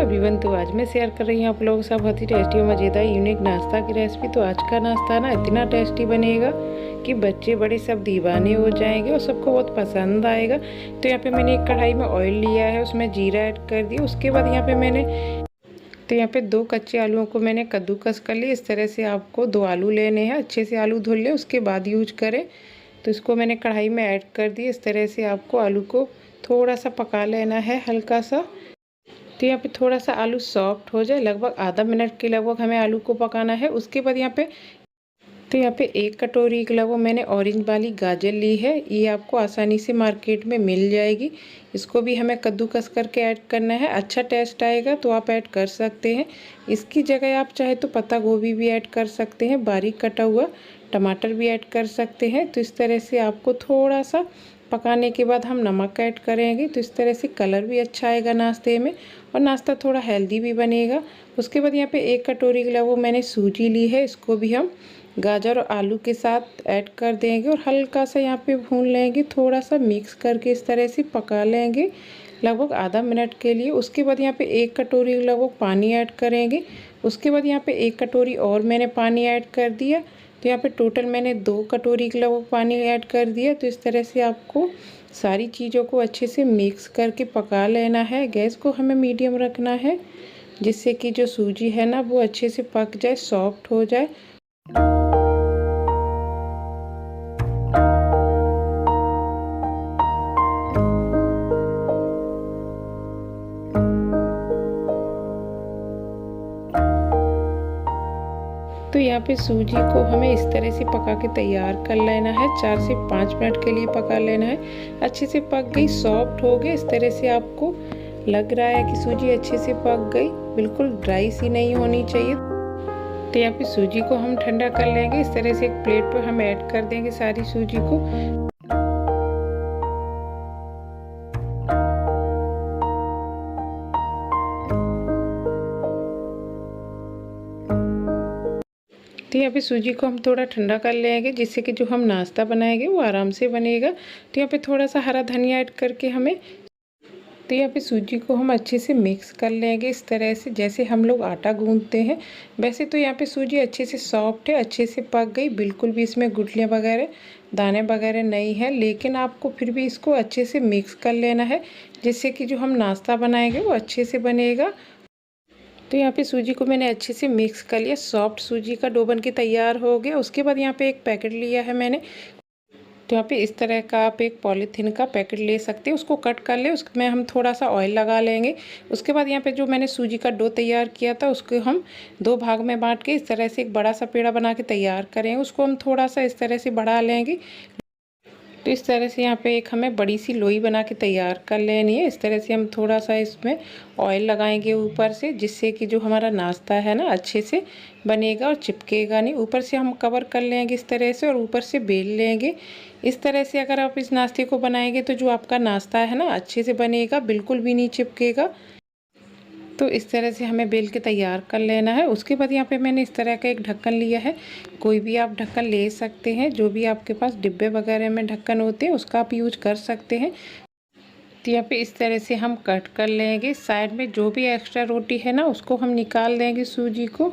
Everyone, तो आज मैं शेयर कर रही हूँ आप लोगों के साथ बहुत ही टेस्टी और मज़ेदार यूनिक नाश्ता की रेसिपी। तो आज का नाश्ता ना इतना टेस्टी बनेगा कि बच्चे बड़े सब दीवाने हो जाएंगे और सबको बहुत पसंद आएगा। तो यहाँ पे मैंने एक कढ़ाई में ऑयल लिया है, उसमें जीरा ऐड कर दिया। उसके बाद यहाँ पे 2 कच्चे आलूओं को मैंने कद्दूकस कर लिया। इस तरह से आपको 2 आलू लेने हैं, अच्छे से आलू धुल लें, उसके बाद यूज करें। तो इसको मैंने कढ़ाई में ऐड कर दिया। इस तरह से आपको आलू को थोड़ा सा पका लेना है, हल्का सा। तो यहाँ पे थोड़ा सा आलू सॉफ्ट हो जाए, लगभग आधा मिनट के लगभग हमें आलू को पकाना है। उसके बाद यहाँ पे 1 कटोरी के लगभग मैंने ऑरेंज वाली गाजर ली है। ये आपको आसानी से मार्केट में मिल जाएगी। इसको भी हमें कद्दूकस करके ऐड करना है। अच्छा टेस्ट आएगा तो आप ऐड कर सकते हैं। इसकी जगह आप चाहे तो पत्ता गोभी भी ऐड कर सकते हैं, बारीक कटा हुआ टमाटर भी ऐड कर सकते हैं। तो इस तरह से आपको थोड़ा सा पकाने के बाद हम नमक ऐड करेंगे। तो इस तरह से कलर भी अच्छा आएगा नाश्ते में और नाश्ता थोड़ा हेल्दी भी बनेगा। उसके बाद यहाँ पे 1 कटोरी के लगभग मैंने सूजी ली है। इसको भी हम गाजर और आलू के साथ ऐड कर देंगे और हल्का सा यहाँ पे भून लेंगे, थोड़ा सा मिक्स करके इस तरह से पका लेंगे लगभग आधा मिनट के लिए। उसके बाद यहाँ पे 1 कटोरी लगभग पानी ऐड करेंगे। उसके बाद यहाँ पे 1 कटोरी और मैंने पानी ऐड कर दिया। तो यहाँ पे टोटल मैंने 2 कटोरी के लगभग पानी ऐड कर दिया। तो इस तरह से आपको सारी चीज़ों को अच्छे से मिक्स करके पका लेना है। गैस को हमें मीडियम रखना है, जिससे कि जो सूजी है ना वो अच्छे से पक जाए, सॉफ्ट हो जाए। तो यहाँ पे सूजी को हमें इस तरह से पका के तैयार कर लेना है। 4 से 5 मिनट के लिए पका लेना है। अच्छे से पक गई, सॉफ्ट हो गई। इस तरह से आपको लग रहा है कि सूजी अच्छे से पक गई, बिल्कुल ड्राई सी नहीं होनी चाहिए। तो यहाँ पे सूजी को हम ठंडा कर लेंगे। इस तरह से एक प्लेट पर हम ऐड कर देंगे सारी सूजी को। तो यहाँ पे सूजी को हम थोड़ा ठंडा कर लेंगे, जिससे कि जो हम नाश्ता बनाएंगे वो आराम से बनेगा। तो यहाँ पे थोड़ा सा हरा धनिया ऐड करके तो यहाँ पे सूजी को हम अच्छे से मिक्स कर लेंगे, इस तरह से जैसे हम लोग आटा गूंथते हैं। वैसे तो यहाँ पे सूजी अच्छे से सॉफ्ट है, अच्छे से पक गई, बिल्कुल भी इसमें गुठलियाँ वगैरह दाने वगैरह नहीं है। लेकिन आपको फिर भी इसको अच्छे से मिक्स कर लेना है, जिससे कि जो हम नाश्ता बनाएंगे वो अच्छे से बनेगा। तो यहाँ पे सूजी को मैंने अच्छे से मिक्स कर लिया, सॉफ्ट सूजी का डो बन के तैयार हो गया। उसके बाद यहाँ पे एक पैकेट लिया है मैंने। तो यहाँ पे इस तरह का आप एक पॉलीथीन का पैकेट ले सकते हैं, उसको कट कर ले, उसमें हम थोड़ा सा ऑयल लगा लेंगे। उसके बाद यहाँ पे जो मैंने सूजी का डो तैयार किया था उसको हम 2 भाग में बांट के इस तरह से एक बड़ा सा पेड़ा बना के तैयार करेंगे। उसको हम थोड़ा सा इस तरह से बढ़ा लेंगे। तो इस तरह से यहाँ पे एक हमें बड़ी सी लोई बना के तैयार कर लेनी है। इस तरह से हम थोड़ा सा इसमें ऑयल लगाएंगे ऊपर से, जिससे कि जो हमारा नाश्ता है ना अच्छे से बनेगा और चिपकेगा नहीं। ऊपर से हम कवर कर लेंगे इस तरह से और ऊपर से बेल लेंगे। इस तरह से अगर आप इस नाश्ते को बनाएंगे तो जो आपका नाश्ता है ना अच्छे से बनेगा, बिल्कुल भी नहीं चिपकेगा। तो इस तरह से हमें बेल के तैयार कर लेना है। उसके बाद यहाँ पे मैंने इस तरह का एक ढक्कन लिया है। कोई भी आप ढक्कन ले सकते हैं, जो भी आपके पास डिब्बे वगैरह में ढक्कन होते हैं उसका आप यूज कर सकते हैं। तो यहाँ पे इस तरह से हम कट कर लेंगे। साइड में जो भी एक्स्ट्रा रोटी है ना उसको हम निकाल देंगे सूजी को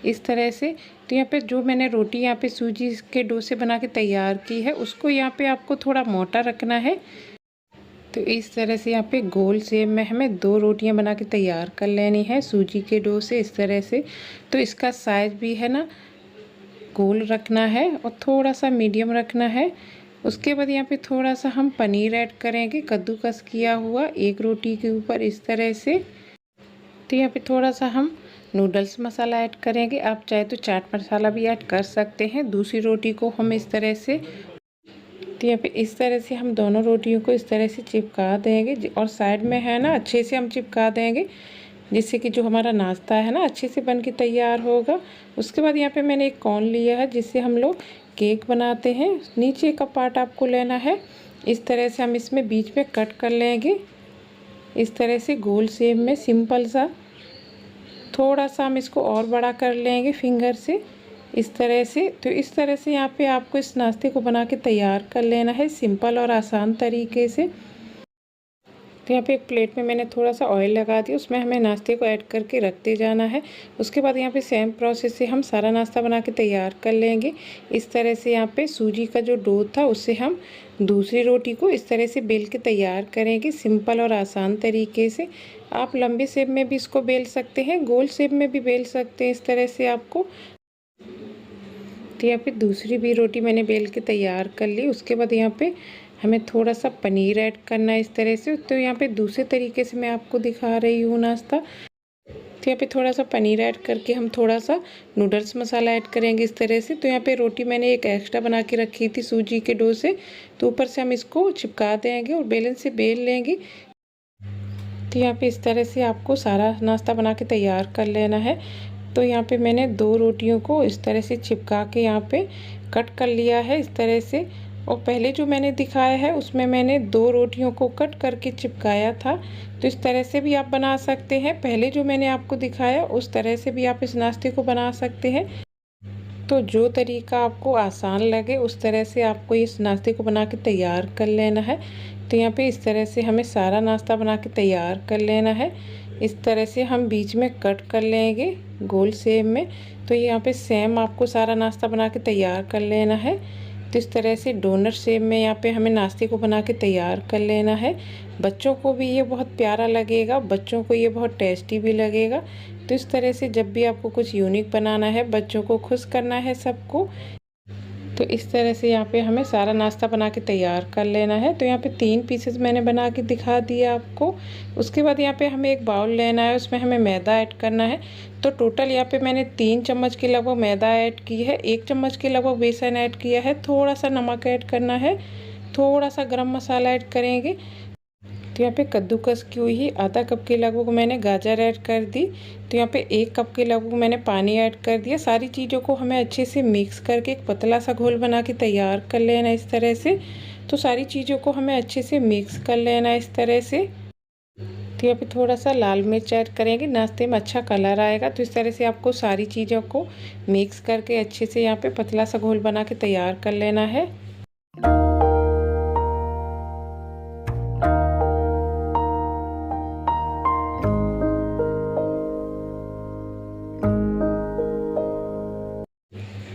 इस तरह से। तो यहाँ पे जो मैंने रोटी यहाँ पे सूजी के डो से बना के तैयार की है, उसको यहाँ पे आपको थोड़ा मोटा रखना है। तो इस तरह से यहाँ पे गोल शेप में हमें 2 रोटियां बना के तैयार कर लेनी है सूजी के डो से इस तरह से। तो इसका साइज भी है ना गोल रखना है और थोड़ा सा मीडियम रखना है। उसके बाद यहाँ पे थोड़ा सा हम पनीर ऐड करेंगे, कद्दूकस किया हुआ, एक रोटी के ऊपर इस तरह से। तो यहाँ पे थोड़ा सा हम नूडल्स मसाला ऐड करेंगे। आप चाहे तो चाट मसाला भी ऐड कर सकते हैं। दूसरी रोटी को हम इस तरह से, तो यहाँ पे इस तरह से हम दोनों रोटियों को इस तरह से चिपका देंगे और साइड में है ना अच्छे से हम चिपका देंगे, जिससे कि जो हमारा नाश्ता है ना अच्छे से बन के तैयार होगा। उसके बाद यहाँ पे मैंने एक कॉर्न लिया है, जिससे हम लोग केक बनाते हैं। नीचे का पार्ट आपको लेना है, इस तरह से हम इसमें बीच में कट कर लेंगे, इस तरह से गोल शेप में सिंपल सा। थोड़ा सा हम इसको और बड़ा कर लेंगे फिंगर से इस तरह से। तो इस तरह से यहाँ पे आपको इस नाश्ते को बना के तैयार कर लेना है, सिंपल और आसान तरीके से। तो यहाँ पे एक प्लेट में मैंने थोड़ा सा ऑयल लगा दिया, उसमें हमें नाश्ते को ऐड करके रखते जाना है। उसके बाद यहाँ पे सेम प्रोसेस से हम सारा नाश्ता बना के तैयार कर लेंगे। इस तरह से यहाँ पे सूजी का जो डो था उससे हम दूसरी रोटी को इस तरह से बेल के तैयार करेंगे, सिंपल और आसान तरीके से। आप लंबे शेप में भी इसको बेल सकते हैं, गोल शेप में भी बेल सकते हैं इस तरह से आपको। तो यहाँ पे दूसरी भी रोटी मैंने बेल के तैयार कर ली। उसके बाद यहाँ पे हमें थोड़ा सा पनीर ऐड करना है इस तरह से। तो यहाँ पे दूसरे तरीके से मैं आपको दिखा रही हूँ नाश्ता। तो यहाँ पे थोड़ा सा पनीर ऐड करके हम थोड़ा सा नूडल्स मसाला ऐड करेंगे इस तरह से। तो यहाँ पे रोटी मैंने एक एक्स्ट्रा बना के रखी थी सूजी के डो से, तो ऊपर से हम इसको चिपका देंगे और बेलन से बेल लेंगे। तो यहाँ पे इस तरह से आपको सारा नाश्ता बना के तैयार कर लेना है। तो यहाँ पे मैंने 2 रोटियों को इस तरह से चिपका के यहाँ पे कट कर लिया है इस तरह से। और पहले जो मैंने दिखाया है उसमें मैंने 2 रोटियों को कट करके चिपकाया था। तो इस तरह से भी आप बना सकते हैं। पहले जो मैंने आपको दिखाया उस तरह से भी आप इस नाश्ते को बना सकते हैं। तो जो तरीका आपको आसान लगे उस तरह से आपको इस नाश्ते को बना के तैयार कर लेना है। तो यहाँ पे इस तरह से हमें सारा नाश्ता बना के तैयार कर लेना है। इस तरह से हम बीच में कट कर लेंगे गोल शेप में। तो यहाँ पे सेम आपको सारा नाश्ता बना के तैयार कर लेना है। तो इस तरह से डोनट शेप में यहाँ पे हमें नाश्ते को बना के तैयार कर लेना है। बच्चों को भी ये बहुत प्यारा लगेगा, बच्चों को ये बहुत टेस्टी भी लगेगा। तो इस तरह से जब भी आपको कुछ यूनिक बनाना है, बच्चों को खुश करना है सबको, तो इस तरह से यहाँ पे हमें सारा नाश्ता बना के तैयार कर लेना है। तो यहाँ पे 3 पीसेस मैंने बना के दिखा दिया आपको। उसके बाद यहाँ पे हमें एक बाउल लेना है, उसमें हमें मैदा ऐड करना है। तो टोटल यहाँ पे मैंने 3 चम्मच के लगभग मैदा ऐड की है, 1 चम्मच के लगभग बेसन ऐड किया है, थोड़ा सा नमक ऐड करना है, थोड़ा सा गरम मसाला ऐड करेंगे। तो यहाँ पे कद्दूकस की हुई आधा कप के लगभग मैंने गाजर ऐड कर दी। तो यहाँ पे 1 कप के लगभग मैंने पानी ऐड कर दिया। सारी चीज़ों को हमें अच्छे से मिक्स करके एक पतला सा घोल बना के तैयार कर लेना इस तरह से। तो सारी चीज़ों को हमें अच्छे से मिक्स कर लेना इस तरह से। तो यहाँ पे थोड़ा सा लाल मिर्च ऐड करेंगे, नाश्ते में अच्छा कलर आएगा। तो इस तरह से आपको सारी चीज़ों को मिक्स करके अच्छे से यहाँ पे पतला सा घोल बना के तैयार कर लेना है।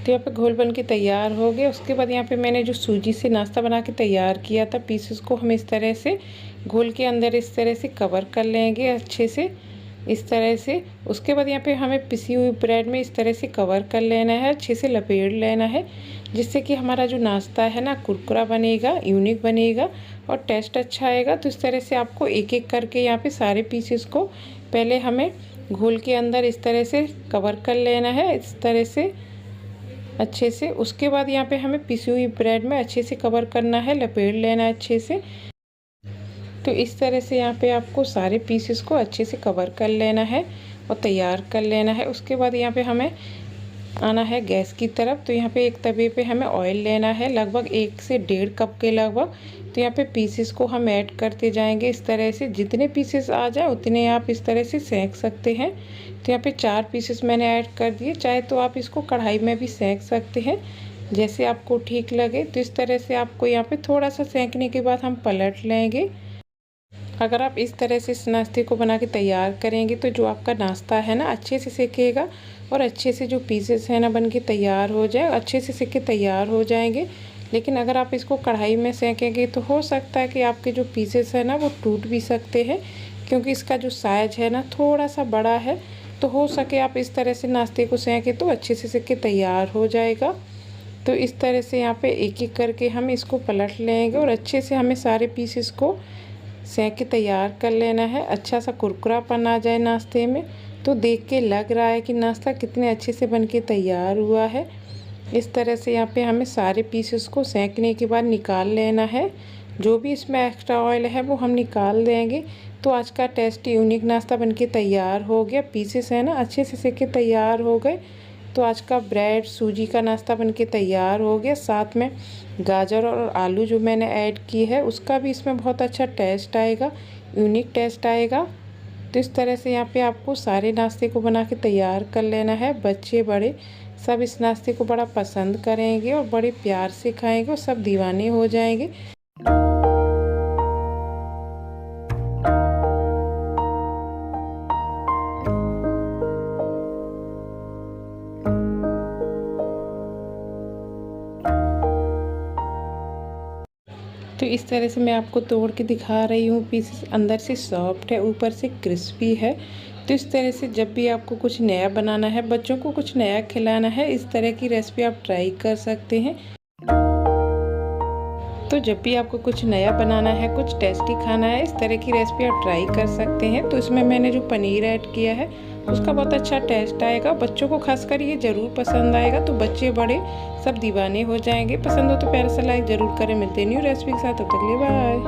तो यहाँ पे घोल बन के तैयार हो गया। उसके बाद यहाँ पे मैंने जो सूजी से नाश्ता बना के तैयार किया था पीसेस को हम इस तरह से घोल के अंदर इस तरह से कवर कर लेंगे अच्छे से इस तरह से। उसके बाद यहाँ पे हमें पिसी हुई ब्रेड में इस तरह से कवर कर लेना है, अच्छे से लपेट लेना है, जिससे कि हमारा जो नाश्ता है ना कुरकुरा बनेगा, यूनिक बनेगा और टेस्ट अच्छा आएगा। तो इस तरह से आपको एक एक करके यहाँ पे सारे पीसेस को पहले हमें घोल के अंदर इस तरह से कवर कर लेना है इस तरह से अच्छे से। उसके बाद यहाँ पे हमें पिसी हुई ब्रेड में अच्छे से कवर करना है, लपेट लेना है अच्छे से। तो इस तरह से यहाँ पे आपको सारे पीसेस को अच्छे से कवर कर लेना है और तैयार कर लेना है। उसके बाद यहाँ पे हमें आना है गैस की तरफ। तो यहाँ पे एक तवे पे हमें ऑयल लेना है लगभग 1 से 1.5 कप के लगभग। तो यहाँ पे पीसेस को हम ऐड करते जाएंगे इस तरह से, जितने पीसेस आ जाए उतने आप इस तरह से सेंक सकते हैं। तो यहाँ पे 4 पीसेस मैंने ऐड कर दिए, चाहे तो आप इसको कढ़ाई में भी सेंक सकते हैं जैसे आपको ठीक लगे। तो इस तरह से आपको यहाँ पे थोड़ा सा सेंकने के बाद हम पलट लेंगे। अगर आप इस तरह से इस नाश्ते को बना के तैयार करेंगे तो जो आपका नाश्ता है ना अच्छे से सेकेगा और अच्छे से जो पीसेस है ना बन के तैयार हो जाए, अच्छे से सेक के तैयार हो जाएंगे। लेकिन अगर आप इसको कढ़ाई में सेकेंगे तो हो सकता है कि आपके जो पीसेस है ना वो टूट भी सकते हैं, क्योंकि इसका जो साइज है ना थोड़ा सा बड़ा है। तो हो सके आप इस तरह से नाश्ते को सेकें तो अच्छे से सेक के तैयार हो जाएगा। तो इस तरह से यहाँ पे एक एक करके हम इसको पलट लेंगे और अच्छे से हमें सारे पीसेस को सेक के तैयार कर लेना है। अच्छा सा कुरकुरापन आ जाए नाश्ते में, तो देख के लग रहा है कि नाश्ता कितने अच्छे से बन के तैयार हुआ है। इस तरह से यहाँ पे हमें सारे पीसेस को सेकने के बाद निकाल लेना है। जो भी इसमें एक्स्ट्रा ऑयल है वो हम निकाल देंगे। तो आज का टेस्टी यूनिक नाश्ता बनके तैयार हो गया। पीसेस है ना अच्छे से सेक के तैयार हो गए। तो आज का ब्रेड सूजी का नाश्ता बनके तैयार हो गया। साथ में गाजर और आलू जो मैंने ऐड की है उसका भी इसमें बहुत अच्छा टेस्ट आएगा, यूनिक टेस्ट आएगा। तो इस तरह से यहाँ पे आपको सारे नाश्ते को बना के तैयार कर लेना है। बच्चे बड़े सब इस नाश्ते को बड़ा पसंद करेंगे और बड़े प्यार से खाएंगे और सब दीवाने हो जाएंगे। तो इस तरह से मैं आपको तोड़ के दिखा रही हूँ। पीसेस अंदर से सॉफ्ट है, ऊपर से क्रिस्पी है। तो इस तरह से जब भी आपको कुछ नया बनाना है, बच्चों को कुछ नया खिलाना है, इस तरह की रेसिपी आप ट्राई कर सकते हैं। तो जब भी आपको कुछ नया बनाना है, कुछ टेस्टी खाना है, इस तरह की रेसिपी आप ट्राई कर सकते हैं। तो इसमें मैंने जो पनीर ऐड किया है उसका बहुत अच्छा टेस्ट आएगा। बच्चों को खासकर ये ज़रूर पसंद आएगा। तो बच्चे बड़े सब दीवाने हो जाएंगे। पसंद हो तो प्यारा सा लाइक ज़रूर करें। मिलते न्यू रेसिपी के साथ, तब तक के लिए बाय।